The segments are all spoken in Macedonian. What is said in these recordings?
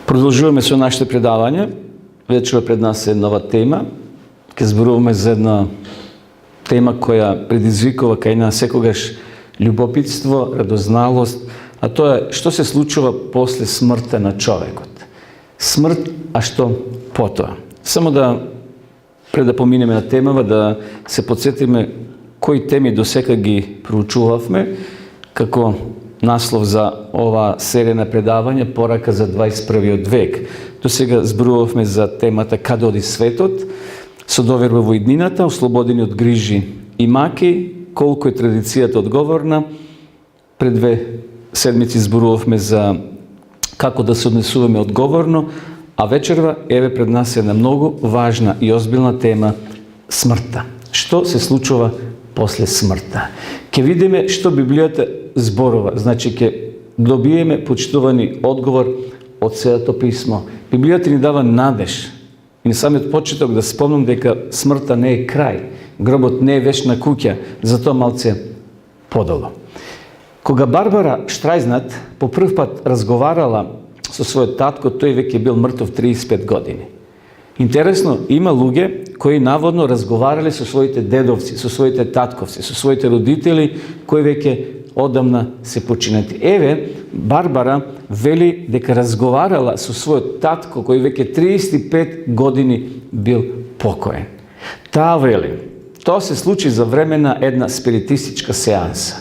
Продолжуваме со нашите предавања. Вечера пред нас е нова тема. Ке зборуваме за една тема која предизвикува кај нас секогаш љубопитство, радозналост, а тоа е што се случува после смртта на човекот. Смрт, а што потоа? Само пред да поминеме на темава, да се подсетиме кои теми досека ги проучувавме, како наслов за ова серија на предавања Порака за 21. век. Досега зборувавме за темата Каде оди светот, со доверба во иднината, ослободени од грижи и маки, колку е традицијата одговорна. Пред 2 седмици зборувавме за како да се однесуваме одговорно, а вечерва еве пред нас е една многу важна и озбилна тема — смртта. Што се случува после смртта? Ке видиме што Библијата зборува. Значи, ке добиеме почитувани одговор од Светото писмо. Библијата ни дава надеж. И на самиот почеток да спомнам дека смртта не е крај. Гробот не е вечна куќа, затоа малце подолу. Кога Барбара Штрајзнат по прв пат разговарала со својот татко, тој веќе бил мртов 35 години. Интересно, има луѓе кои наводно разговарале со своите дедовци, со своите татковци, со своите родители, кои веќе одамна се починати. Еве, Барбара вели дека разговарала со својот татко, кој веќе 35 години бил покоен. Таа вели, тоа се случи за време на една спиритистичка сеанса.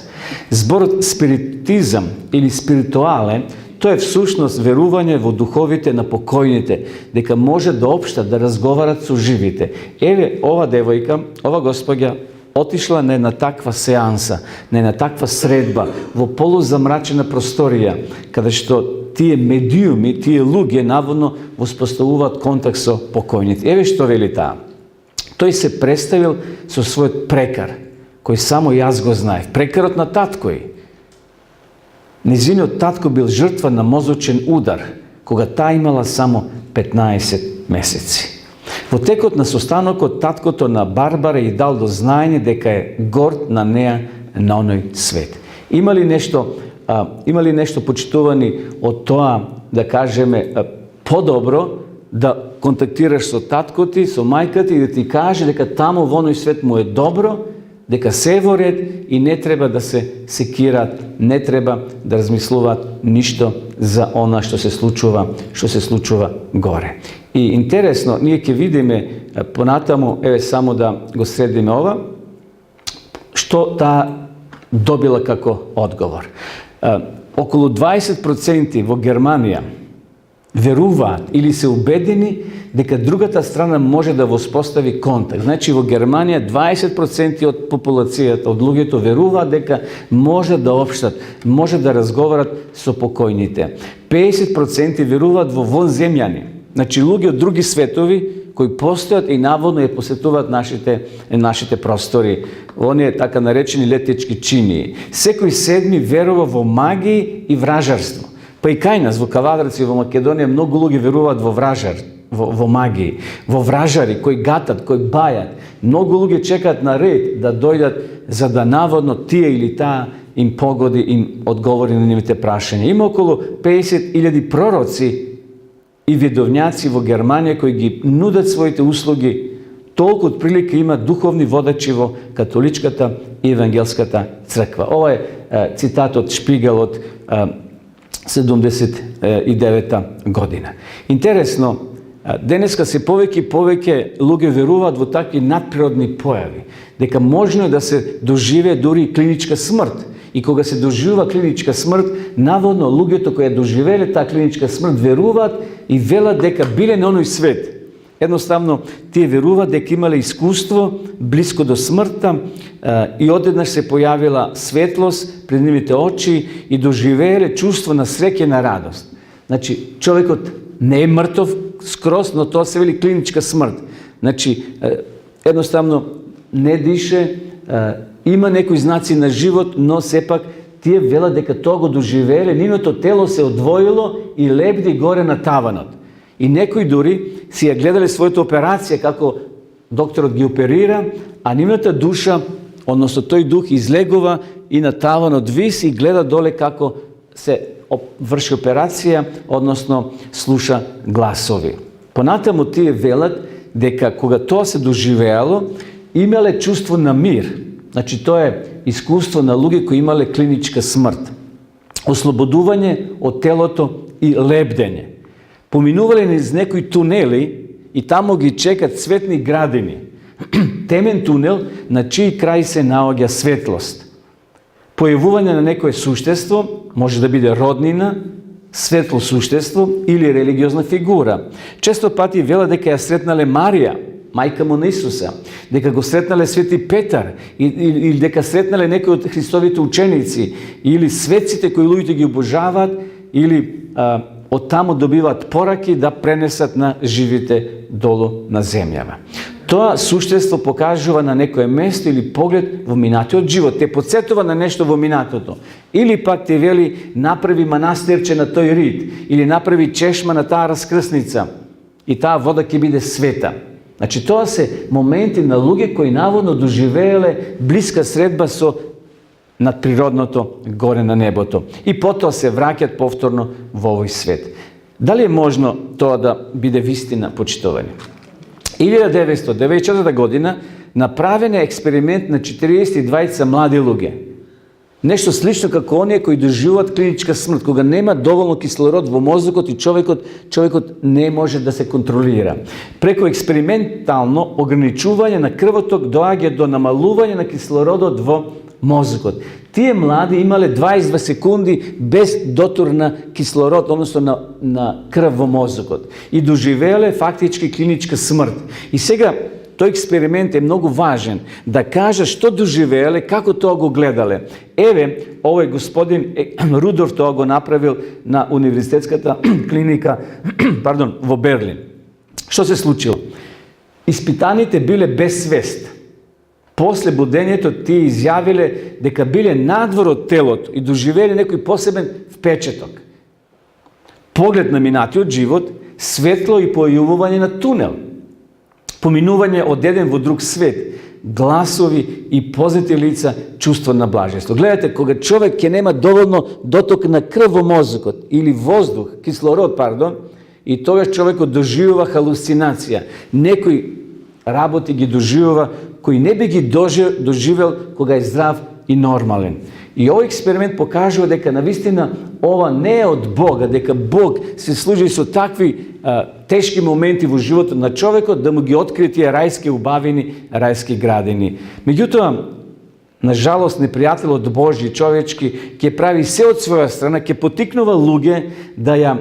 Зборот спиритизам или спиритуален, тоа е всушност верување во духовите на покојните, дека може да општат, да разговарат со живите. Еве, ова девојка, ова господја, отишла на една таква сеанса, на една таква средба, во полузамрачена просторија, каде што тие медиуми, тие луѓе наводно воспоставуваат контакт со покојните. Еве што вели таа. Тој се представил со својот прекар, кој само јас го знаев. Прекарот на таткој. Незиниот татко бил жртва на мозочен удар, кога таа имала само 15 месеци. Во текот на состанокот, таткото на Барбара и дал до знаење дека е горд на неа на оној свет. Има ли нешто почитувани од тоа, да кажеме, подобро да контактираш со таткоти, со мајката и да ти каже дека таму во оној свет му е добро, дека се во ред и не треба да се секираат, не треба да размислуваат ништо за она што се случува горе. И интересно, ние ќе видиме понатаму, еве само да го средиме ова, што таа добила како одговор. Околу 20% во Германија веруваат или се убедени дека другата страна може да воспостави контакт. Значи во Германија 20% од популацијата, од луѓето веруваат дека може да општат, може да разговарат со покојните. 50% веруваат во вонземјани. Значи луѓе од други светови кои постојат и наводно ја посетуваат нашите простори. Оние така наречени летечки чинии. Секој седми верува во магии и вражарство. Па и кај нас, во Кавадарци, во Македонија, многу луѓе веруваат во магии, во вражари, кои гатат, кои бајат. Многу луѓе чекаат на ред да дојдат за да наводно тие или таа им погоди, им одговори на нивните прашања. Има околу 50.000 пророци и видовњаци во Германија кои ги нудат своите услуги. Толку отприлика има духовни водачи во католичката и евангелската црква. Ова е цитат од Шпигел од 79 година. Интересно, денеска се повеќе и повеќе луѓе веруваат во такви надприродни појави, дека можно е да се доживее дури и клиничка смрт. И кога се доживува клиничка смрт, наводно луѓето кои доживеле таа клиничка смрт веруваат и велат дека биле на оној свет. Едноставно, тие веруваат дека имале искуство близко до смртта и одеднаш се појавила светлост пред нивните очи и доживееле чувство на среќа и на радост. Значи, човекот не е мртов скроз, но тоа се вели клиничка смрт. Значи, едноставно не дише, има некои знаци на живот, но сепак тие велат дека тоа го доживееле, нивното тело се одвоило и лебди горе на таванот. И некои дури си ја гледале својата операција како докторот ги оперира, а нивната душа, односно тој дух излегува и на таванот виси и гледа доле како се врши операција, односно слуша гласови. Понатаму тие велат дека кога тоа се доживеало, имале чувство на мир. Значи, тоа е искуство на луѓе кои имале клиничка смрт. Ослободување од телото и лебдење. Поминувале низ некои тунели и тамо ги чекат светни градини. Темен тунел на чиј крај се наоѓа светлост. Појавување на некое суштество, може да биде роднина, светло суштество или религиозна фигура. Често пати вела дека ја сретнале Марија, мајка му на Исуса, дека го сретнале Свети Петар, или дека сретнале некои од Христовите ученици, или светците кои луѓето ги обожаваат, или од таму добиваат пораки да пренесат на живите долу на земјава. Тоа суштество покажува на некое место или поглед во минатиот живот. Те подсетува на нешто во минатото. Или пак те вели направи манастирче на тој рид, или направи чешма на таа раскрсница и таа вода ќе биде света. Значи, тоа се моменти на луѓе кои наводно доживееле блиска средба со надприродното горе на небото. И потоа се враќат повторно во овој свет. Дали е можно тоа да биде вистина, почитувани? 1994 година направен е експеримент на 42 млади луѓе. Нешто слично како оние кои доживуваат клиничка смрт, кога нема доволно кислород во мозокот и човекот не може да се контролира. Преку експериментално ограничување на крвоток доаѓа до намалување на кислородот во мозокот. Тие млади имале 22 секунди без дотур на кислород, односно на крв во мозокот. И доживееле фактички клиничка смрт. И сега тој експеримент е многу важен, да кажа што доживееле, како тоа го гледале. Еве, овој господин Рудорф тоа го направил на универзитетската клиника во Берлин. Што се случило? Испитаните биле без свест. После будењето тие изјавиле дека биле надвор од телото и доживеле некој посебен впечаток. Поглед на минатиот живот, светло и појавување на тунел. Поминување од еден во друг свет, гласови и позити лица, чувство на блаженство. Гледате, кога човек ќе нема доволно доток на крв во мозокот или воздух, кислород, и тогаш човекот доживува халуцинација. Некој работи ги доживува кој не би ги доживел кога е здрав и нормален. И овој експеримент покажува дека навистина ова не е од Бога, дека Бог се служи со такви тешки моменти во животот на човекот да му ги открие тие рајски убавини, рајски градини. Меѓутоа, на жалост, непријателот Божји човечки ќе прави се од своја страна, ќе потикнува луѓе да ја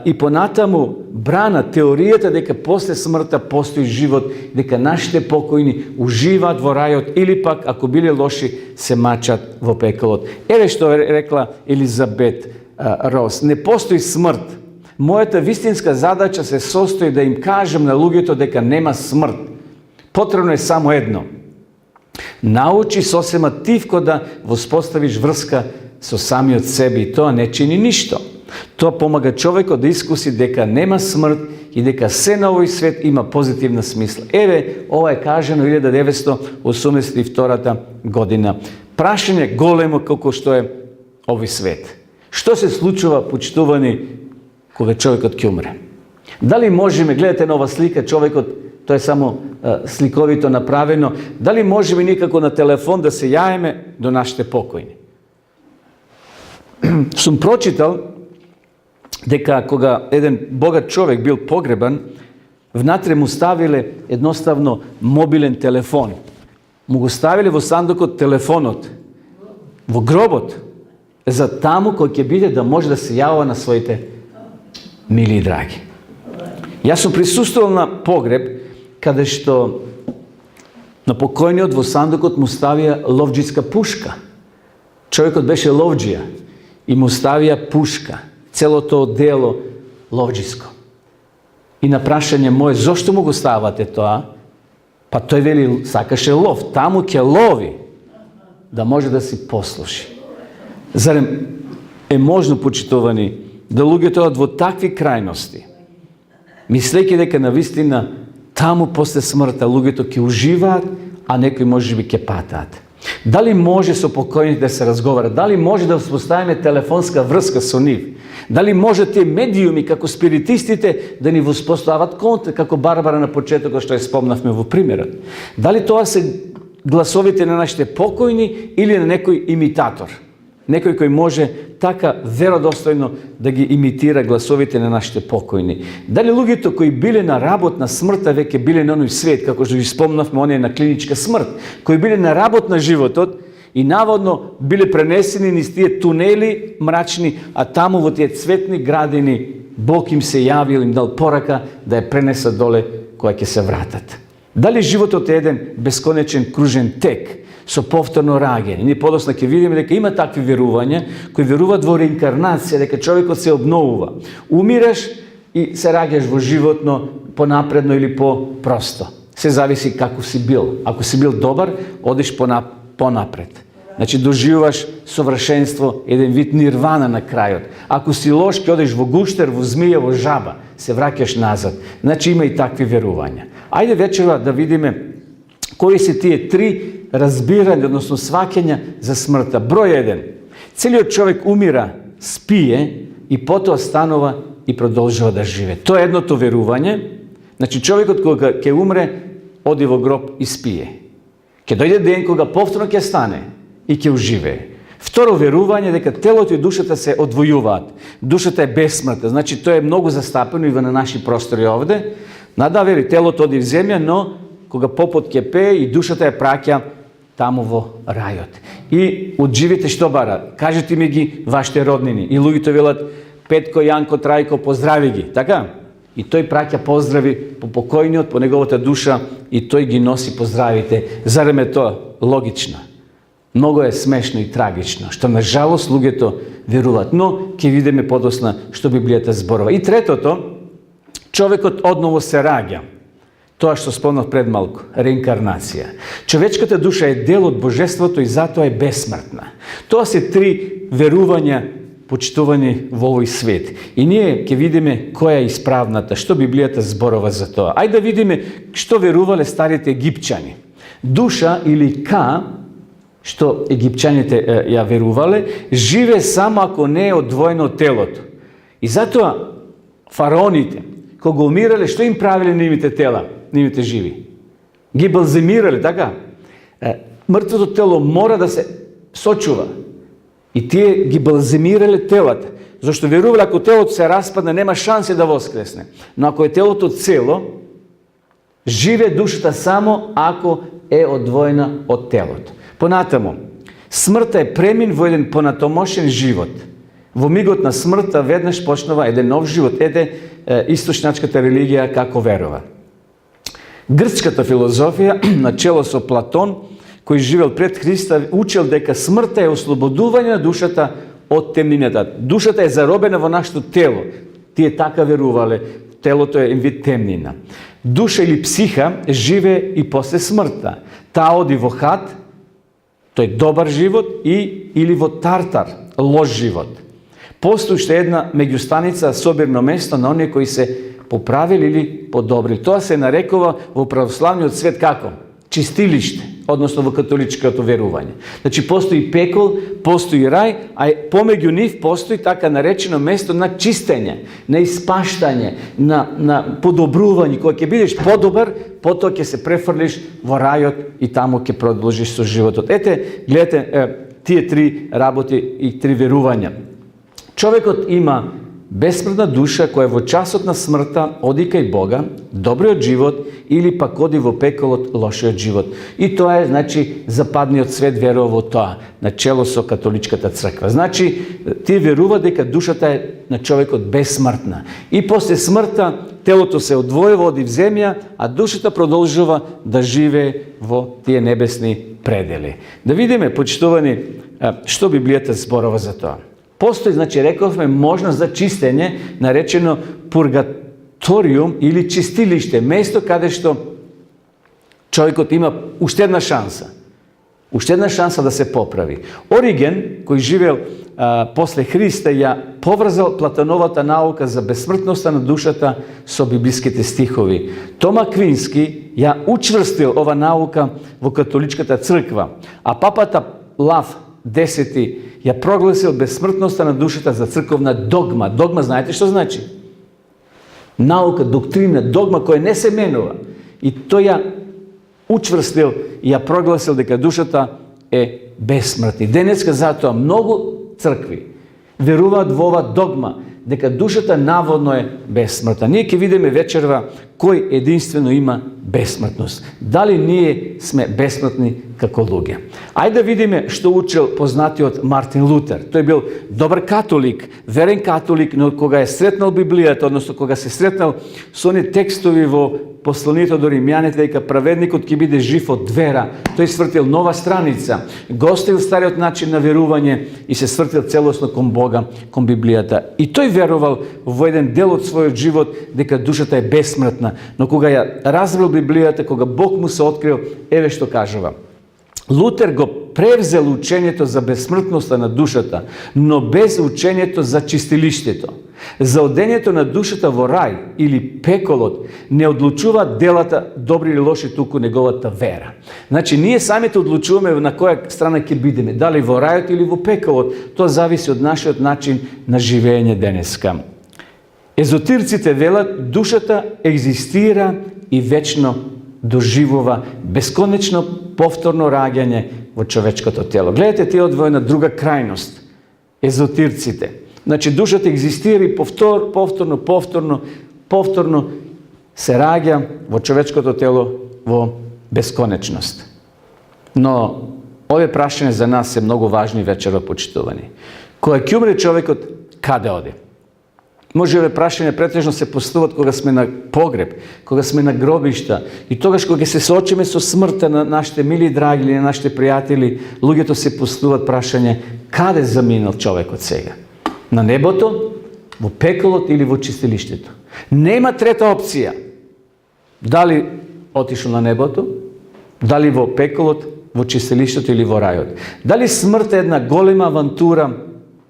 и понатаму брана теоријата дека после смртта постои живот, дека нашите покојни уживаат во рајот или пак, ако биле лоши, се мачат во пеколот. Еве што рекла Елизабет Рос: не постои смрт. Мојата вистинска задача се состои да им кажам на луѓето дека нема смрт. Потребно е само едно. Научи сосема тивко да воспоставиш врска со самиот себе и тоа не чини ништо. Тоа помага човекот да искуси дека нема смрт и дека се на овој свет има позитивна смисла. Еве, ова е кажано 1982 година. Прашање големо колку што е овој свет. Што се случува, почитувани, кога човекот ќе умре? Дали можеме, гледате на ова слика, човекот, тоа е само сликовито направено, дали можеме никако на телефон да се јаеме до нашите покојни? Сум прочитал дека кога еден богат човек бил погребан, внатре му ставиле едноставно мобилен телефон. Му го ставиле во сандукот телефонот, во гробот, за таму кој ќе биде да може да се јавува на своите мили и драги. Јас сум присуствувал на погреб каде што на покојниот во сандукот му ставија ловџиска пушка. Човекот беше ловџија и му ставија пушка. Целото дело ловџиско. И на прашање мое, зошто му го ставате тоа? Па тој вели, сакаше лов, таму ќе лови, да може да си послуши. Зарем е можно, почитувани, да луѓето одат во такви крајности, мислејќи дека навистина таму после смртта луѓето ќе уживаат, а некои можеби ќе патаат. Dali може со покојните да се разговара? Дали може да uspostavиме телефонска врска со нив? Дали може тие медиуми, како спиритистите, да ни воспостават контакт, како Барбара на почетокот што ја спомнавме во примерот? Дали тоа се гласовите на нашите покојни или на некој имитатор? Некој кој може така веродостојно да ги имитира гласовите на нашите покојни. Дали луѓето кои биле на работ на смртта веќе биле на оној свет, како што ги спомнавме, оние на клиничка смрт, кои биле на работ на животот и наводно биле пренесени низ тие тунели мрачни, а таму во тие цветни градини Бог им се јавил, им дал порака да ја пренесат доле кога ќе се вратат. Дали животот е еден бесконечен кружен тек со повторно раѓање? Ние подосна ќе видиме дека има такви верувања кои веруваат во реинкарнација, дека човекот се обновува. Умираш и се раѓаш во животно, понапредно или по-просто. Се зависи како си бил. Ако си бил добар, одиш понапред. Значи доживуваш совршенство, еден вид нирвана на крајот. Ако си лош, ќе одиш во гуштер, во змија, во жаба, се враќаш назад. Значи има и такви верувања. Ајде вечера да видиме кои се тие три разбирање, односно сваќања за смртта. Број 1. Целиот човек умира, спие и потоа станува и продолжува да живее. Тоа е едното верување. Значи човекот кога ќе умре, оди во гроб и спие. Ќе дојде ден кога повторно ќе стане и ќе уживее. Второ верување дека телото и душата се одвојуваат. Душата е бесмртна, значи тоа е многу застапено и во на наши простори овде. Надавери, телото оди в земја, но кога попот ќе пее и душата ја праќа таму во рајот. И од живите што бара? Кажете ми ги вашите роднини. И луѓето велат: Петко, Јанко, Трајко, поздрави ги. Така? И тој праќа поздрави по покојниот, по неговата душа, и тој ги носи поздравите. Зарем е тоа логично? Многу е смешно и трагично, што на жалост луѓето веруваат. Но ќе видиме подосна што Библијата зборува. И третото, човекот одново се раѓа. Тоа што спомнав пред малку, реинкарнација. Човечката душа е дел од Божеството и затоа е бесмртна. Тоа се три верувања почитувани во овој свет. И ние ќе видиме која е исправната, што Библијата зборува за тоа. Ајде да видиме што верувале старите египчани. Душа или ка, што египчаните ја верувале, живе само ако не е одвоено од телото. И затоа фараоните, кога умирале, што им правиле нивните тела, нивните живи? Ги балзамирале, така? Мртвото тело мора да се сочува. И тие ги балзамирале телата. Зашто верувале, ако телото се распадне, нема шанси да воскресне. Но ако е телото цело, живе душата само ако е одвоена од телото. Понатаму, смртта е премин во еден понатомошен живот. Во мигот на смртта веднаш почнува еден нов живот. Ете источничката религија како верува. Грчката филозофија, начело со Платон, кој живел пред Христа, учел дека смртта е ослободување на душата од темнината. Душата е заробена во нашето тело. Тие така верувале. Телото е вид темнина. Душа или психа живее и после смртта. Таа оди во хад, тој добар живот, или во тартар, лош живот. Постои уште една меѓустаница, собирно место на оние кои се поправили или подобрили. Тоа се нарекува во православниот свет како? Чистилиште, односно во католичкото верување. Значи постои пекол, постои рај, а помеѓу нив постои така наречено место на чистење, на испаштање, на подобрување. Кога ќе бидеш подобар, потоа ќе се префрлиш во рајот и таму ќе продолжиш со животот. Ете, гледате тие три работи и три верувања. Човекот има бесмртна душа која во часот на смртта оди кај Бога, добриот живот, или пак оди во пеколот, лошиот живот. И тоа е, значи, западниот свет верува во тоа, начело со католичката црква. Значи, тие верува дека душата е на човекот бесмртна. И после смртта телото се одвојува, оди в земја, а душата продолжува да живее во тие небесни предели. Да видиме, почитувани, што Библијата зборува за тоа. Постои, значи, рековме, можност за чистење, наречено пургаториум или чистилиште, место каде што човекот има уште една шанса да се поправи. Ориген, кој живеел после Христа ја поврзал Платоновата наука за бесмртноста на душата со библиските стихови. Тома Квински ја учврстил ова наука во католичката црква, а папата Лав X ја прогласил бесмртноста на душата за црковна догма. Догма, знаете што значи? Наука, доктрина, догма која не се менува. И тој ја учврстил и ја прогласил дека душата е бесмртна. Денеска затоа многу цркви веруваат во ова догма, дека душата наводно е бесмртна. Ние ќе видиме вечерва кој единствено има бесмртност. Дали ние сме бесмртни како луѓе? Ајде да видиме што учил познатиот Мартин Лутер. Тој бил добар католик, верен католик, но кога е сретнал Библијата, односно кога се сретнал со оние текстови во посланието до римјаните, дека праведникот ќе биде жив од вера, тој свртил нова страница, го оставил стариот начин на верување и се свртил целосно кон Бога, кон Библијата. И тој верувал во еден дел од својот живот дека душата е бесмртна, но кога ја разбрал Библијата, кога Бог му се открил, еве што кажува. Лутер го превзел учењето за бесмртноста на душата, но без учењето за чистилиштето. За одењето на душата во рај или пеколот не одлучува делата добри или лоши, туку неговата вера. Значи, ние самите одлучуваме на која страна ќе бидеме, дали во рајот или во пеколот. Тоа зависи од нашиот начин на живење денеска. Езотирците велат, душата екзистира и вечно доживува бесконечно повторно раѓање во човечкото тело. Гледате, тие одвоја на друга крајност. Езотирците. Значи, душата екзистира и повторно се раѓа во човечкото тело во бесконечност. Но овие прашања за нас се многу важни вечерва, почитувани. Кога ќе умре човекот, каде оди? Може овие прашања претежно се поставуваат кога сме на погреб, кога сме на гробишта и тогаш кога се соочиме со смртта на нашите мили драги или на нашите пријатели, луѓето се поставуваат прашање каде заминал човекот сега? На небото, во пеколот или во чистилиштето? Нема трета опција. Дали отишол на небото, дали во пеколот, во чистилиштето или во рајот? Дали смрт е една голема авантура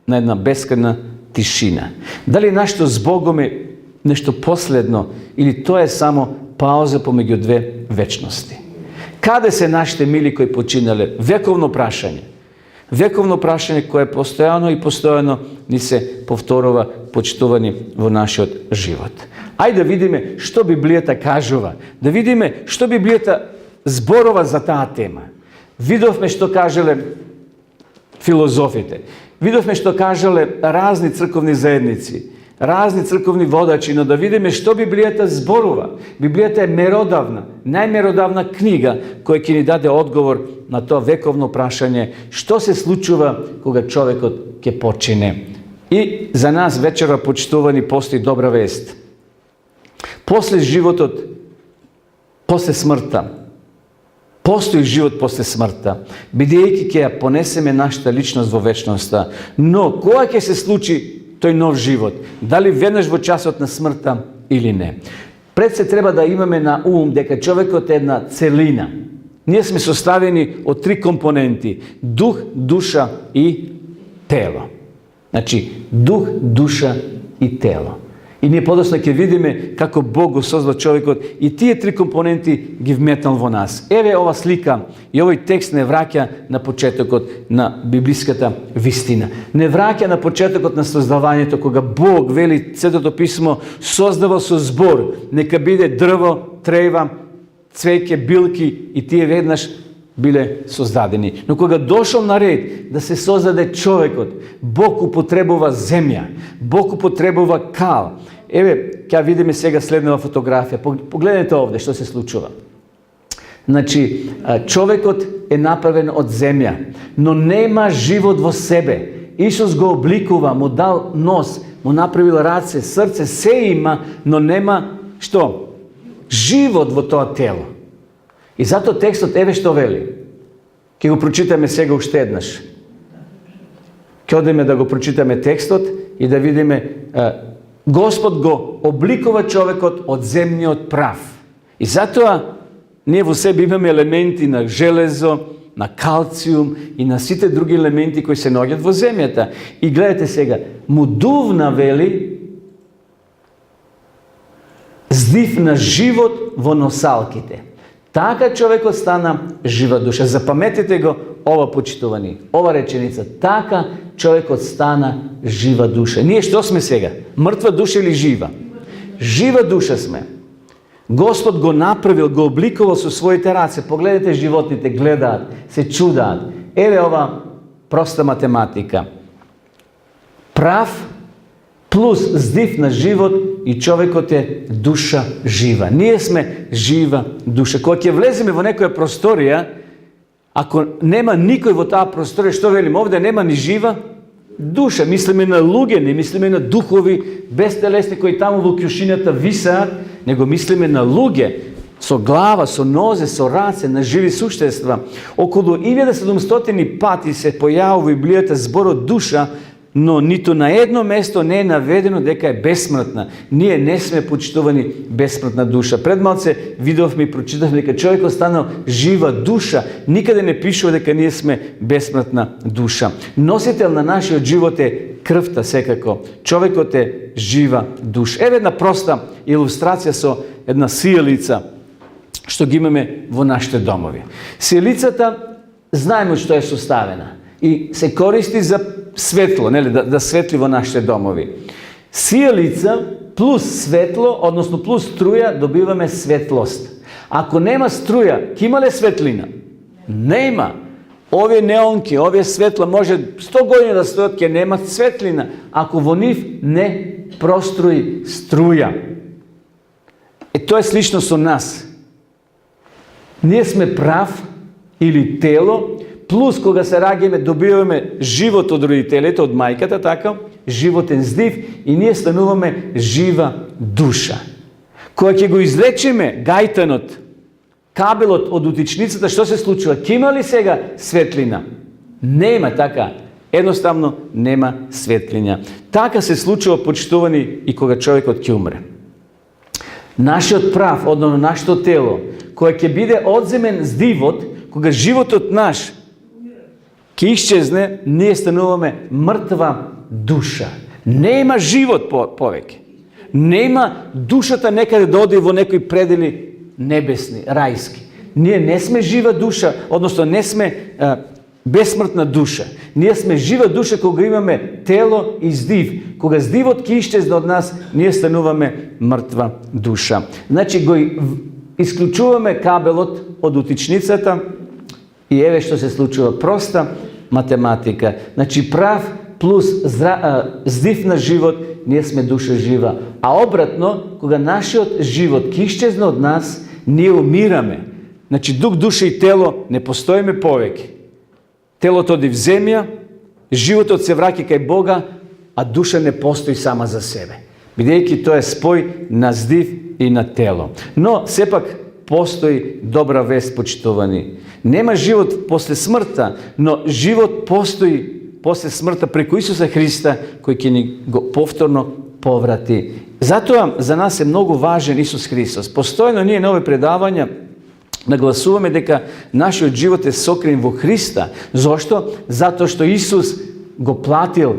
на една бескрајна тишина? Дали нашето с Богом е нешто последно или тоа е само пауза помеѓу две вечности? Каде се нашите мили кои починале? Вековно прашање. Вековно прашање кое постојано и постојано ни се повторува, почитувани во нашиот живот. Ајде да видиме што Библијата кажува, да видиме што Библијата зборува за таа тема. Видовме што кажале филозофите, видовме што кажале разни црковни заедници, разни црковни водачи, но да видиме што Библијата зборува. Библијата е меродавна, најмеродавна книга која ќе ни даде одговор на тоа вековно прашање што се случува кога човекот ќе почине. И за нас вечерва, почитувани, постои добра вест. После животот, после смртта, постои живот после смртта, бидејќи ќе ја понесеме нашата личност во вечноста. Но кога ќе се случи тој нов живот? Дали веднаш во часот на смртта или не? Пред се треба да имаме на ум дека човекот е една целина. Ние сме составени од три компоненти: дух, душа и тело. Значи, дух, душа и тело. И ние подоцна ќе видиме како Бог го создал човекот и тие три компоненти ги вметнал во нас. Еве ова слика и овој текст не враќа на почетокот на библиската вистина. Не враќа на почетокот на создавањето, кога Бог вели Светото писмо создава со збор, нека биде дрво, трева, цвеќе, билки и тие веднаш биле создадени. Но кога дошол на ред да се создаде човекот, Бог употребува земја, Бог употребува кал. Еве, ќе видиме сега следнава фотографија. Погледнете овде што се случува. Значи, човекот е направен од земја, но нема живот во себе. Исус го обликува, му дал нос, му направил раце, срце, се има, но нема што? Живот во тоа тело. И затоа текстот еве што вели. Ќе го прочитаме сега уште еднаш. Ќе одиме да го прочитаме текстот и да видиме Господ го обликува човекот од земниот прав. И затоа ние во себе имаме елементи на железо, на калциум и на сите други елементи кои се наоѓаат во земјата. И гледате сега, му дувна, вели, здив на живот во носалките. Така човекот стана жива душа. Запаметете го ова, почитувани, ова реченица. Така човекот стана жива душа. Ние што сме сега? Мртва душа или жива? Жива душа сме. Господ го направил, го обликувал со своите раце. Погледнете, животните гледаат, се чудаат. Еве ова проста математика. Прав плюс здив на живот и човекот е душа жива. Ние сме жива душа. Кога ќе влеземе во некоја просторија, ако нема никој во таа просторија, што велиме овде, нема ни жива душа. Мислиме на луѓе, не мислиме на духови безтелесни кои таму во кјушината висеат, него мислиме на луѓе со глава, со нозе, со раце, на живи суштества. Околу 1700 пати се појавува во Библијата зборот душа, но ниту на едно место не е наведено дека е бесмртна. Ние не сме, почитувани, бесмртна душа. Пред малце видовме и прочитавме дека човекот станал жива душа. Никаде не пишува дека ние сме бесмртна душа. Носител на нашиот живот е крвта, секако. Човекот е жива душа. Еве една проста илустрација со една сијалица што ги имаме во нашите домови. Сијалицата знаеме што е составена и се користи за светло, нели, да светли во нашите домови. Сијалица плюс светло, односно плюс струја, добиваме светлост. Ако нема струја, ќе има ли светлина? Нема. Овие неонки, овие светла може 100 години да стојат, ќе немат светлина, ако во нив не прострои струја. Тоа е слично со нас. Ние сме прав или тело, плюс кога се раѓаме добиваме живот од родителите, од мајката, така, животен здив и ние стануваме жива душа. Кога ќе го излечиме гајтанот, кабелот од утичницата, што се случува? Ќе има ли сега светлина? Нема, така. Едноставно нема светлина. Така се случува, почитувани, и кога човекот ќе умре. Нашиот прав, односно нашето тело, кога ќе биде одземен здивот, кога животот наш ќе исчезне, ние стануваме мртва душа. Не има живот повеќе. Не има душата некаде да оди во некои предели небесни, рајски. Ние не сме жива душа, односно не сме бесмртна душа. Ние сме жива душа кога имаме тело и здив. Кога здивот ќе исчезне од нас, ние стануваме мртва душа. Значи го исклучуваме кабелот од утичницата и еве што се случува. Проста математика. Значи прав плюс здив на живот, ние сме душа жива. А обратно, кога нашиот живот ќе исчезне од нас, ние умираме. Значи дух, душа и тело не постоиме повеќе. Телото оди в земја, животот се враќа кај Бога, а душа не постои сама за себе. Бидејќи тоа е спој на здив и на тело. Но сепак постои добра вест, почитувани. Нема живот после смртта, но живот постои после смртта преку Исуса Христа, кој ќе ни го повторно поврати. Затоа за нас е многу важен Исус Христос. Постојано ние на овие предавања нагласуваме дека нашиот живот е сокрен во Христа. Зошто? Затоа што Исус го платил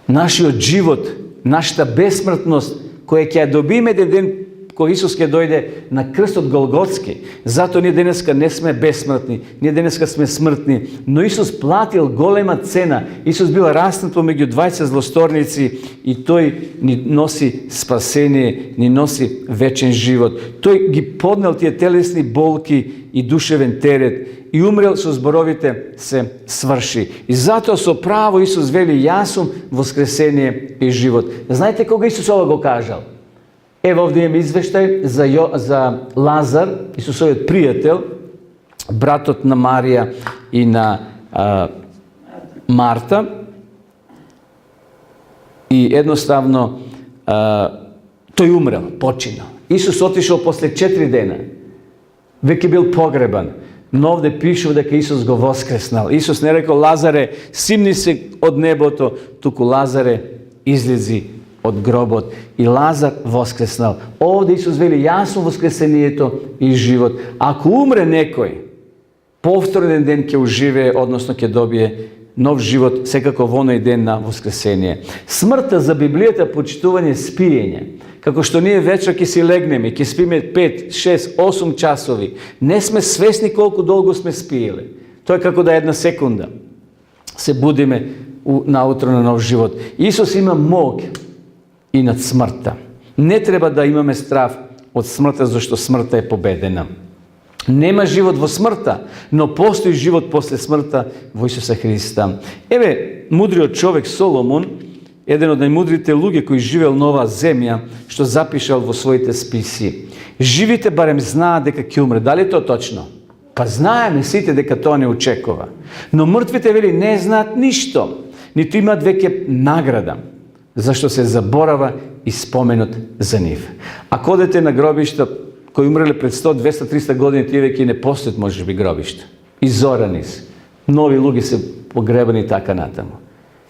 нашиот живот, нашата бесмртност, која ќе ја добиме ден кога Исус ќе дојде на крстот Голготски. Затоа ние денеска не сме бесмртни, ние денеска сме смртни, но Исус платил голема цена. Исус бил раснат помеѓу 20 злосторници и тој ни носи спасение, ни носи вечен живот. Тој ги поднел тие телесни болки и душевен терет и умрел со зборовите се сврши. И затоа со право Исус вели јас сум воскресение и живот. Знаете кога Исус ова го кажал? Ево овде имаме извештај за Лазар, Исусовиот пријател, братот на Марија и на Марта. И едноставно тој умрел, починал. Исус отишол после 4 дена. Веќе бил погребан. Но овде пишува дека Исус го воскреснал. Исус не рекол Лазаре, симни се од небото, туку Лазаре излези од гробот и Лазар воскреснал. Овде Исус вели, јас сум воскресението и живот. Ако умре некој, повторен ден ќе уживее, односно ќе добие нов живот секако во оној ден на воскресение. Смртта за Библијата почитување спиење. Како што ние вечер ќе си легнеме, ќе спиме 5, 6, 8 часови. Не сме свесни колку долго сме спиеле. Тоа е како да една секунда се будиме наутро на нов живот. Исус има мог и над смртта. Не треба да имаме страв од смртта, зашто смртта е победена. Нема живот во смртта, но постои живот после смртта во Исуса Христа. Еве, мудриот човек Соломон, еден од најмудрите луѓе кои живеел на оваа земја, што запишал во своите списи. Живите барем знаат дека ќе умре. Дали тоа точно? Па знаеме сите дека тоа не очекува. Но мртвите, вели, не знаат ништо, ниту имаат веќе награда, зашто се заборава и споменот за нив. Ако одете на гробишта кои умреле пред 100, 200, 300 години, тие веќе не постојат можеби гробишта. Изорани се. Нови луѓе се погребани така натаму.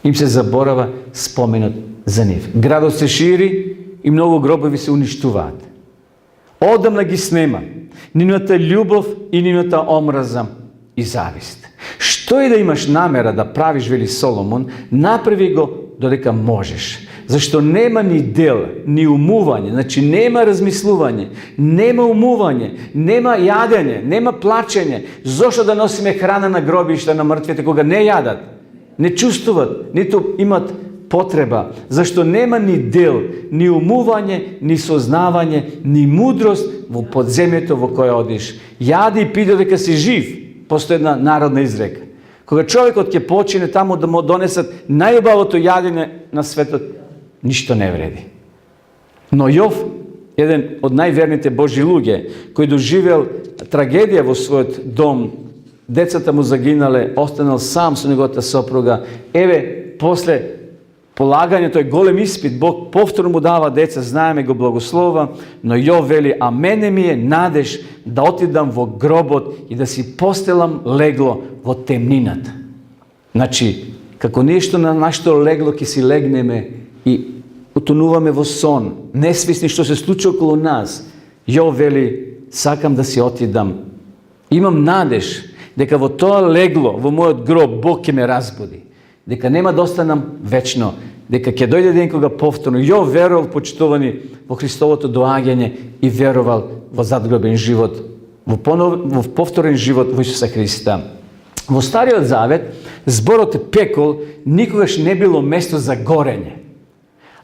Им се заборава споменот за нив. Градот се шири и многу гробови се уништуваат. Одамна ги снема нивната љубов и нивната омраза и завист. Што и да имаш намера да правиш, вели Соломон, направи го додека можеш. Зашто нема ни дел, ни умување, значи нема размислување, нема умување, нема јадење, нема плачење. Зошто да носиме храна на гробишта на мртвите кога не јадат, не чувствуват, ниту имат потреба, зашто нема ни дел, ни умување, ни сознавање, ни мудрост во подземјето во кое одиш. Јади и пи додека си жив. Постои една народна изрека. Кога човекот ќе почине таму да му донесат најубавото јадење на светот, ништо не вреди. Но Јов, еден од најверните Божји луѓе, кој доживел трагедија во својот дом, децата му загинале, останал сам со неговата сопруга. Еве, после полагање тој голем испит, Бог повторно му дава деца, знаеме го благослова, но Јов вели, а мене ми е надеж да отидам во гробот и да си постелам легло во темнината. Значи, како нешто на нашето легло ќе си легнеме и утонуваме во сон, несвесни што се случи околу нас. Јов вели, сакам да си отидам. Имам надеж дека во тоа легло, во мојот гроб, Бог ќе ме разбуди. Дека нема да останам вечно, дека ќе дојде ден кога повторно. Јов верувал, почитувани, во Христовото доаѓање и верувал во задгробен живот, во повторен живот во Исуса Христа. Во Стариот Завет, зборот пекол никогаш не било место за горење.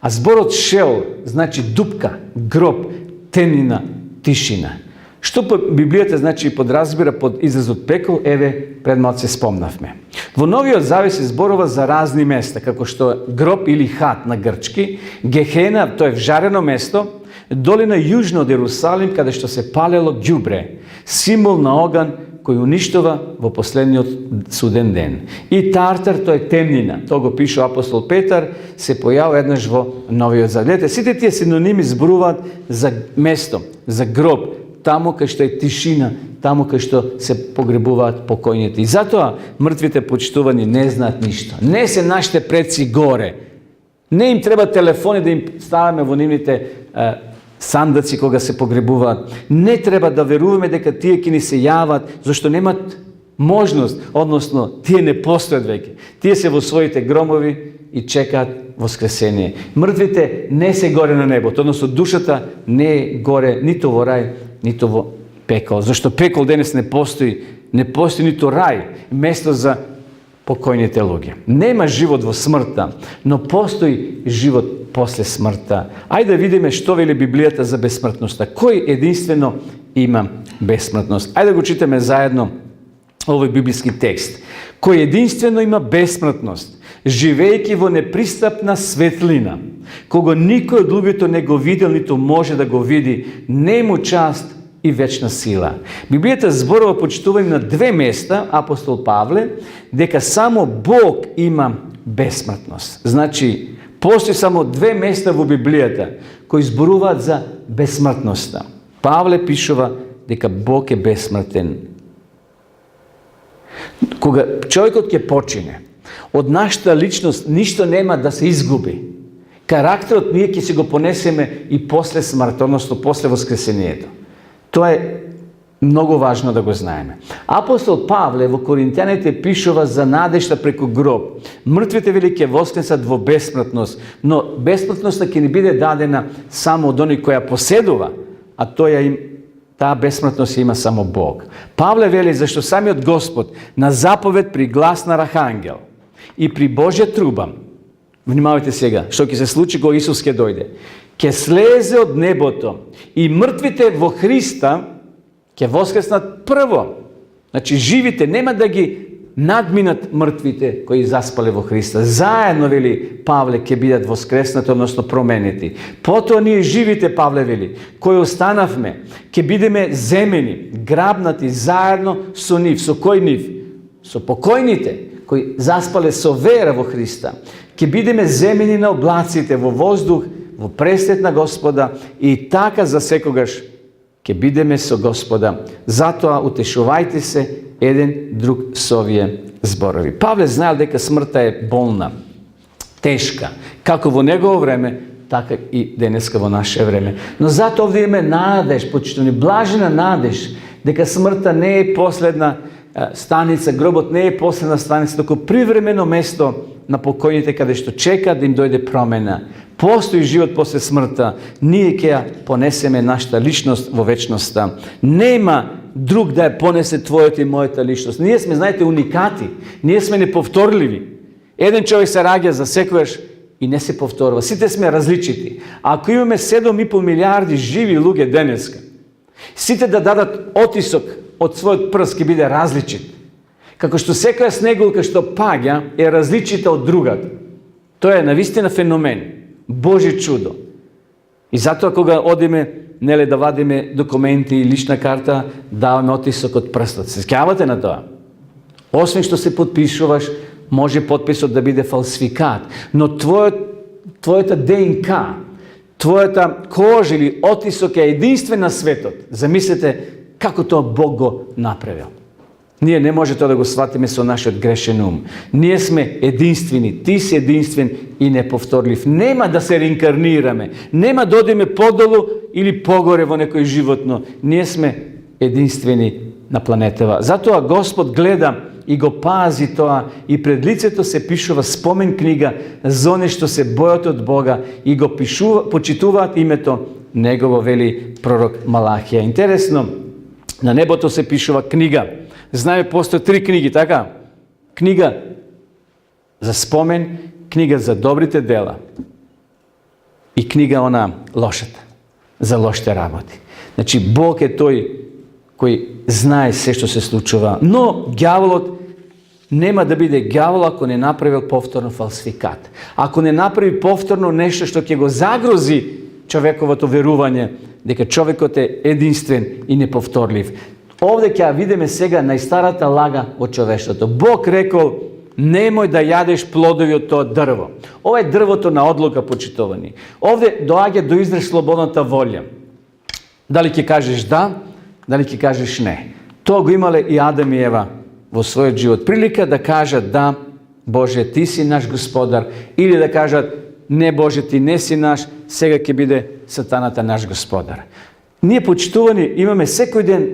А зборот шел, значи дупка, гроб, темнина, тишина. Што по Библијата значи подразбира под изразот пекол, еве пред малце спомнавме. Во Новиот Завет се зборува за разни места, како што гроб или хат на грчки, Гехена, тоа е вжарено место, долина јужно од Ерусалим, каде што се палело ѓубре, символ на оган кој уништува во последниот суден ден. И Тартар, тоа е темнина, тоа го пише апостол Петар, се појавува еднаш во Новиот Завет. Сите тие синоними зборуваат за место, за гроб, таму кај што е тишина, таму кај што се погребуваат покојните. И затоа мртвите почитувани не знаат ништо. Не се нашите предци горе. Не им треба телефони да им ставаме во нивните сандаци кога се погребуваат. Не треба да веруваме дека тие ќе ни се јават, зашто немат можност, односно тие не постојат веќе. Тие се во своите громови и чекаат воскресение. Мртвите не се горе на небото, односно душата не е горе ниту во рај, ниту во пекол. Зашто пекол денес не постои ниту рај, место за покојните луѓе. Нема живот во смртта, но постои живот после смртта. Ајде да видиме што вели Библијата за бесмртноста. Кој единствено има бесмртност? Ајде да го читаме заедно овој библиски текст. Кој единствено има бесмртност, живејќи во непристапна светлина, кога никој од луѓето не го видел, ниту може да го види, не му част и вечна сила. Библијата зборува почитување на две места, апостол Павле, дека само Бог има бесмртност. Значи, постои само две места во Библијата кои зборуваат за бесмртноста. Павле пишува дека Бог е бесмртен. Кога човекот ќе почине, од нашата личност ништо нема да се изгуби. Карактерот ние ќе се го понесеме и после смрт, односно после воскресението. Тоа е Много важно да го знаеме. Апостол Павле во Коринтјаните пишува за надежта преку гроб. Мртвите вели ќе воскресат во бесмртност, но бесмртноста ќе ни биде дадена само од оној која поседува, а таа бесмртност има само Бог. Павле вели зашто самиот Господ на заповед при глас на архангел и при Божја труба, внимавајте сега, што ќе се случи кога Исус ќе дојде, ќе слезе од небото и мртвите во Христа ќе воскреснат прво. Значи, живите нема да ги надминат мртвите кои заспале во Христа. Заедно, вели Павле, ќе бидат воскреснати, односно променети. Потоа ние живите, Павле вели, кои останавме, ќе бидеме земени, грабнати заедно со нив. Со кој нив? Со покојните, кои заспале со вера во Христа. Ќе бидеме земени на облаците, во воздух, во пресвет на Господа и така за секогаш ќе бидеме со Господа. Затоа утешувајте се еден друг со овие зборови. Павле знаел дека смртта е болна, тешка, како во негово време, така и денеска во наше време. Но затоа овде имаме надеж, почитувани, блажена надеж, дека смртта не е последна станица, гробот не е последна станица, току привремено место на покојните каде што чекаат да им дојде промена. Постои живот после смртта, ние ќе ја понесеме нашата личност во вечноста. Нема друг да ја понесе твојата и мојата личност. Ние сме, знаете, уникати. Ние сме неповторливи. Еден човек се раѓа за секојаш и не се повторува. Сите сме различити. Ако имаме 7,5 милиарди живи луѓе денеска, сите да дадат отисок од својот прст ќе биде различит. Како што секоја снегулка што паѓа е различита од другата. Тоа е навистина феномен. Божје чудо. И затоа кога одиме, неле да вадиме документи и лична карта, даваме отисок од прстот. Се сеќавате на тоа? Освен што се подпишуваш, може подписот да биде фалсификат, но твојата ДНК, твојата кожа или отисок е единствен на светот. Замислете како тоа Бог го направил. Ние не може тоа да го сватиме со нашиот грешен ум. Ние сме единствени, ти си единствен и неповторлив. Нема да се реинкарнираме, нема да одиме подолу или погоре во некој животно. Ние сме единствени на планетава. Затоа Господ гледа и го пази тоа и пред лицето се пишува спомен книга за оне што се бојат од Бога и го почитуваат името Негово, вели пророк Малахија. Интересно, на небото се пишува книга. Знаеме, постои 3 книги, така? Книга за спомен, книга за добрите дела и книга она лошата, за лошите работи. Значи, Бог е тој кој знае се што се случува, но ѓаволот нема да биде ѓавол ако не направил повторно фалсификат. Ако не направи повторно нешто што ќе го загрози човековото верување дека човекот е единствен и неповторлив. Овде ќе видиме сега најстарата лага од човештвото. Бог рекол, немој да јадеш плодови од тоа дрво. Ова е дрвото на одлука, почитувани. Овде доаѓа до израз слободната волја. Дали ќе кажеш да, дали ќе кажеш не. Тоа го имале и Адам и Ева во својот живот. Прилика да кажат да, Боже, ти си наш господар, или да кажат не, Боже, ти не си наш, сега ќе биде сатаната наш господар. Ние, почитувани, имаме секој ден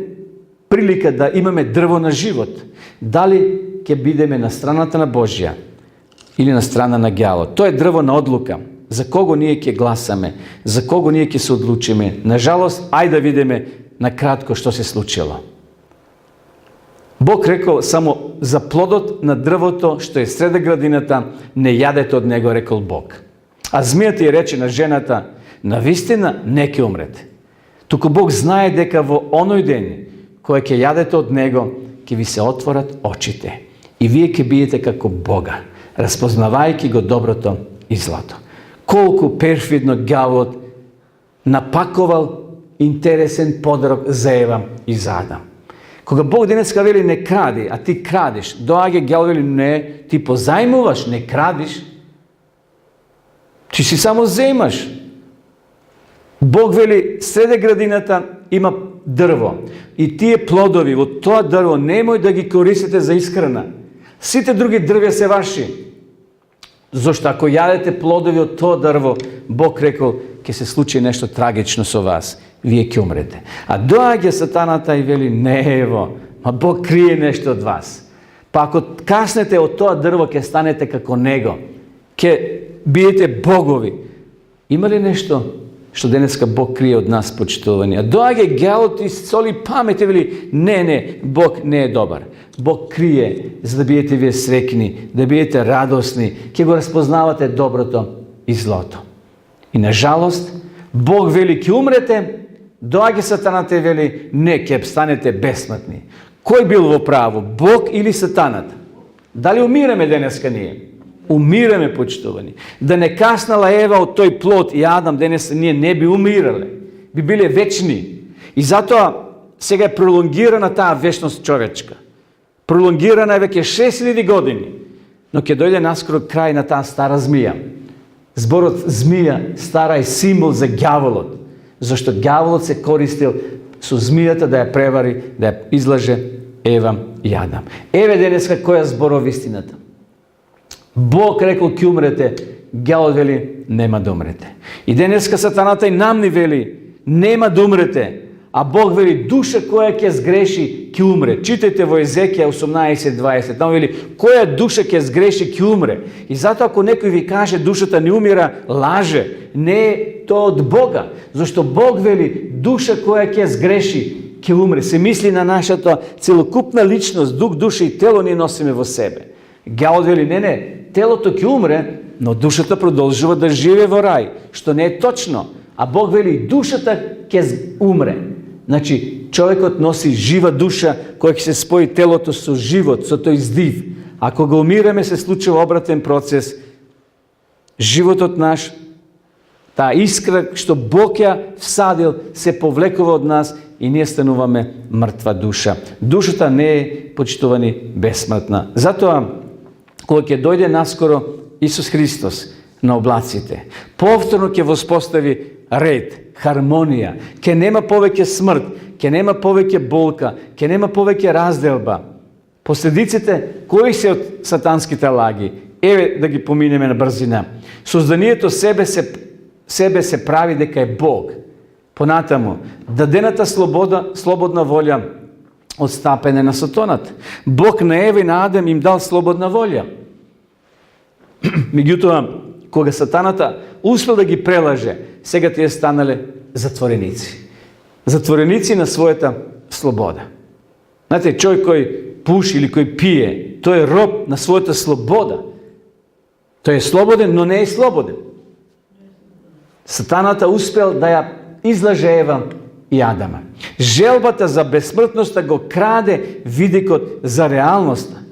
прилика да имаме дрво на живот. Дали ќе бидеме на страната на Божја или на страна на ѓаволот. Тоа е дрво на одлука. За кого ние ќе гласаме, за кого ние ќе се одлучиме. Нажалост, ајде да видиме на кратко што се случило. Бог рекол само за плодот на дрвото што е среде градината, не јадете од него, рекол Бог. А змијата ја рече на жената, навистина не ќе умрете. Туку Бог знае дека во оној ден кој ќе јадете од него, ќе ви се отворат очите. И вие ќе бидете како Бога, распознавајќи го доброто и злато. Колку перфидно ѓаволот напакувал интересен подарок за Ева и за Адам. Кога Бог денеска вели не кради, а ти крадиш, доаѓа ѓавол вели не, ти позајмуваш, не крадиш. Ти си само земаш. Бог вели среде градината има дрво и тие плодови од тоа дрво немој да ги користите за исхрана. Сите други дрвја се ваши. Зошто ако јадете плодови од тоа дрво, Бог рекол ќе се случи нешто трагично со вас. вие ќе умрете. А доаѓа сатаната и вели, не ево, ма Бог крие нешто од вас. Па ако каснете од тоа дрво, ќе станете како него, ќе биете богови. Има ли нешто што денеска Бог крие од нас, почитувани? А доаѓа ѓавот и соли памет и вели, не, Бог не е добар. Бог крие за да биете вие срекни, да биете радосни, ќе го разпознавате доброто и злото. И на жалост, Бог вели ќе умрете, доаѓа сатаната и вели, не, ќе станете бесмртни. Кој бил во право, Бог или сатаната? Дали умираме денеска ние? Умираме, почитувани. Да не каснала Ева од тој плод и Адам, денес ние не би умирале. Би биле вечни. И затоа сега е пролонгирана таа вечност човечка. Пролонгирана е веќе 6000 години. Но ќе дојде наскоро крај на таа стара змија. Зборот змија стара е символ за ѓаволот. Зашто ѓаволот се користил со змијата да ја превари, да ја излаже Ева и Адам. Еве денеска која зборува истината. Бог рекол ќе умрете, ѓаволот вели нема да умрете. И денеска сатаната и нам ни вели нема да умрете, а Бог вели душа која ќе сгреши ќе умре. Читајте во Езекија 18:20. Там вели која душа ќе сгреши ќе умре. И затоа ако некој ви каже душата не умира, лаже. Не е тоа од Бога, зашто Бог вели душа која ќе сгреши ќе умре. Се мисли на нашата целокупна личност, дух, душа и тело ние носиме во себе. Ѓавот вели не, телото ќе умре, но душата продолжува да живее во рај, што не е точно. А Бог вели душата ќе умре. Значи, човекот носи жива душа која ќе се спои телото со живот, со тој здив. Ако го умираме, се случува обратен процес. Животот наш, таа искра што Бог ја всадил, се повлекува од нас и ние стануваме мртва душа. Душата не е, почитувани, бесмртна. Затоа, кога ќе дојде наскоро Исус Христос на облаците, повторно ќе воспостави ред, хармонија, ќе нема повеќе смрт, ќе нема повеќе болка, ќе нема повеќе разделба. Последиците, кои се од сатанските лаги? Еве да ги поминеме на брзина. Созданието себе се прави дека е Бог. Понатаму, дадената слободна волја отстапене на сатанат. Бог на Ева и на Адам им дал слободна волја. Меѓутоа, кога сатаната успел да ги прелаже, сега тие станале затвореници. Затвореници на својата слобода. Знаете, човек кој пуши или кој пие, тој е роб на својата слобода. Тој е слободен, но не е слободен. Сатаната успел да ја излаже Ева и Адама. Желбата за безсмртноста го краде видикот за реалноста.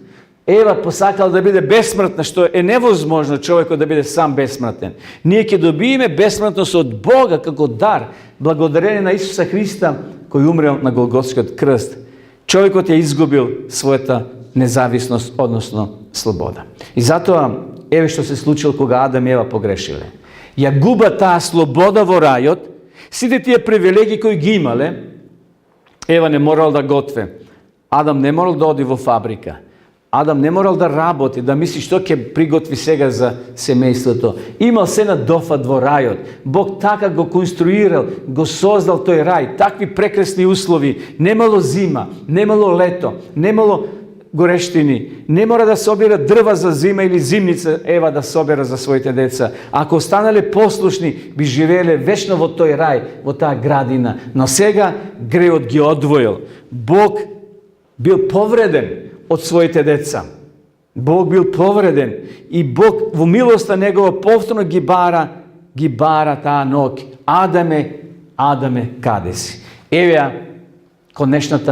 Ева посакала да биде безсмртна, што е невозможно човекот да биде сам безсмртен. Ние ќе добиеме безсмртност од Бога како дар, благодарение на Исуса Христа, кој умрел на Голготскиот крст. Човекот ја изгубил својата независност, односно слобода. И затоа, еве што се случило кога Адам и Ева погрешиле. Ја губа таа слобода во рајот, сите тие привилегии кои ги имале. Ева не морал да готве. Адам не морал да оди во фабрика. Адам не морал да работи, да мисли што ќе приготви сега за семејството. Имал се на дофат во рајот. Бог така го конструирал, го создал тој рај, такви прекрасни услови. Немало зима, немало лето, немало горештини. Не мора да собира дрва за зима или зимница Ева да собира за своите деца. Ако останале послушни, би живееле вечно во тој рај, во таа градина. Но сега греот ги одвоил. Бог бил повреден од своите деца. Бог бил повреден и Бог во милоста негова повторно ги бара таа ноќ. Адаме, каде си? Еве конечниот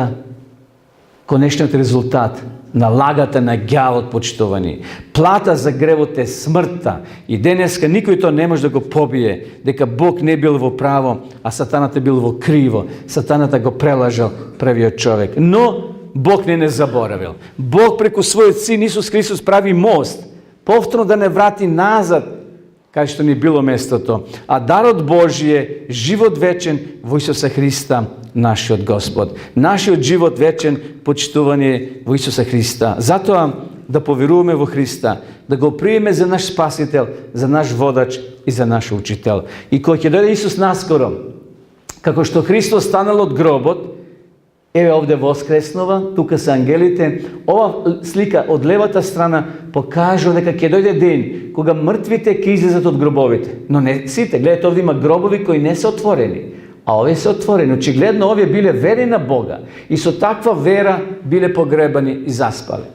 резултат на лагата на ѓавот, почитувани. Плата за гревот е смртта. И денеска никој тоа не може да го побие, дека Бог не бил во право, а сатаната бил во криво. Сатаната го прелажал првиот човек. Но Бог не заборавил. Бог преку својот син Исус Христос прави мост, повторно да не врати назад, кај што ни било местото. А дарот Божи е живот вечен во Исуса Христа, нашиот Господ. Нашиот живот вечен, почитувани во Исуса Христа. Затоа да поверуваме во Христа, да го приеме за наш Спасител, за наш водач и за наш учител. И кога ќе дојде Исус наскоро, Како што Христос станал од гробот, еве овде воскреснува, тука се ангелите. Ова слика од левата страна покажува дека ќе дојде ден кога мртвите ќе излезат од гробовите. Но не сите, гледате, овде има гробови кои не се отворени, а овие се отворени. Очигледно овие биле верни на Бога и со таква вера биле погребани и заспале.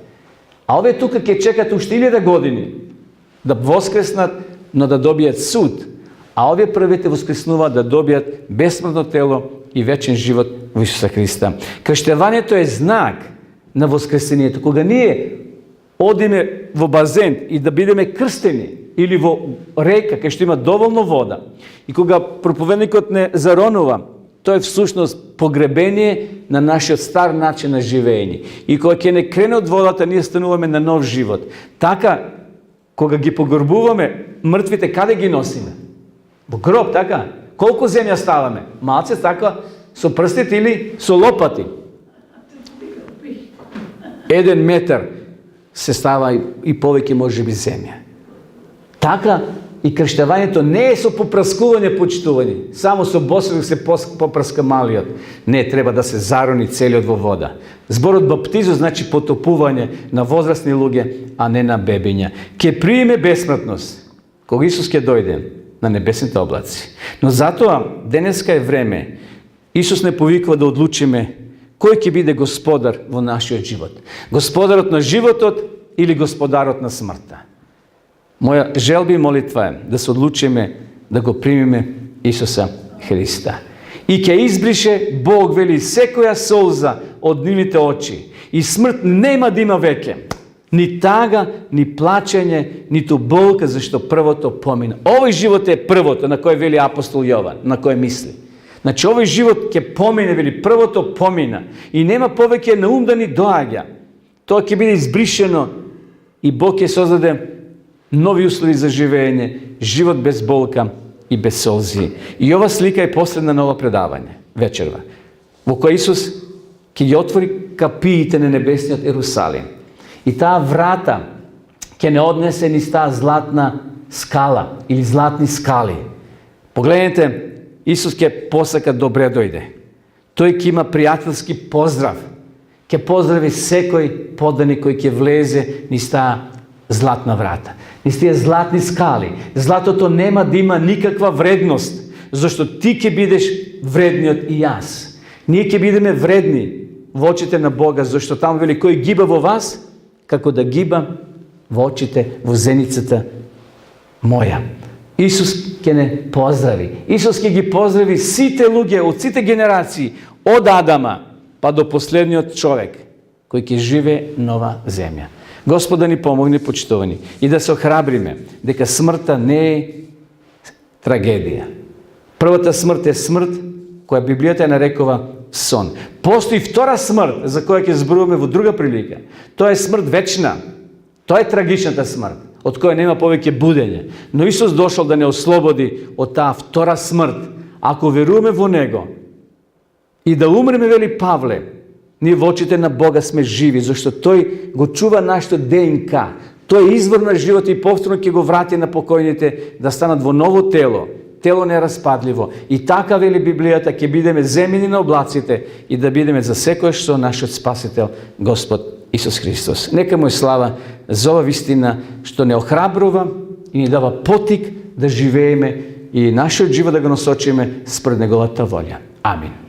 А овие тука ќе чекат уште 1000 години да воскреснат, но да добијат суд. А овие првите воскреснуваат да добијат бесмртно тело и вечен живот во Исуса Христа. Крштевањето е знак на воскресението. Кога ние одиме во базен и да бидеме крстени или во река кај што има доволно вода, и кога проповедникот не заронува, тоа е всушност погребение на нашиот стар начин на живење. И кога ќе не крене од водата, ние стануваме на нов живот. Така, кога ги погребуваме мртвите, каде ги носиме? Во гроб, така? Колку земја ставаме? Малце така, со прстите или со лопати? 1 метар се става и повеќе може би земја. Така и крштевањето не е со попраскување почитување, само со босилок се попраска малиот. Не, треба да се зарони целиот во вода. Зборот баптизо значи потопување на возрастни луѓе, а не на бебиња. Ке прииме бесмртност кога Исус ќе дојде на небесните облаци. Но затоа денеска е време Исус не повиква да одлучиме кој ќе биде господар во нашиот живот. Господарот на животот или господарот на смртта. Моја желба и молитва е да се одлучиме да го примиме Исуса Христа. И ќе избрише Бог, вели, секоја солза од нивните очи. И смрт нема да има веќе. Ни тага, ни плачење, ниту болка, зашто првото помина. Овој живот е првото, на кој вели апостол Јован, на кој мисли. Значи, овој живот ќе помине, вели, првото помина. И нема повеќе на ум да ни доаѓа. Тоа ќе биде избришено и Бог ќе создаде нови услови за живење, живот без болка и без солзи. И ова слика е последна на ова предавање, вечерва, во која Исус ќе ги отвори капиите на небесниот Ерусалим. И таа врата ќе не однесе низ таа златна скала или златни скали. Погледнете, Исус ќе посака добре дојде. Тој ќе има пријателски поздрав. Ќе поздрави секој поданик кој ќе влезе низ таа златна врата. Низ тие златни скали. Златото нема да има никаква вредност, зашто ти ќе бидеш вредниот и јас. Ние ќе бидеме вредни во очите на Бога, зашто таму вели кој гиба во вас, како да гиба во очите, во зеницата моја. Исус ќе не поздрави. Исус ќе ги поздрави сите луѓе од сите генерации, од Адама па до последниот човек кој ќе живее нова земја. Господ да ни помогне, почитувани, и да се охрабриме дека смртта не е трагедија. Првата смрт е смрт која Библијата ја нарекува сон. Постои втора смрт за која ќе зборуваме во друга прилика. Тоа е смрт вечна. Тоа е трагичната смрт, од која нема повеќе будење. Но Исус дошол да не ослободи од таа втора смрт. Ако веруваме во Него и да умреме, вели Павле, ние во очите на Бога сме живи, зашто Тој го чува нашето ДНК. Тој е извор на живот и повторно ќе го врати на покојните да станат во ново тело. Тело нераспадливо. И така, вели Библијата, ќе бидеме земени на облаците и да бидеме за секојаш со нашиот Спасител, Господ Исус Христос. Нека му е слава за ова вистина што не охрабрува и ни дава потик да живееме и нашиот живот да го насочиме спред Неговата волја. Амин.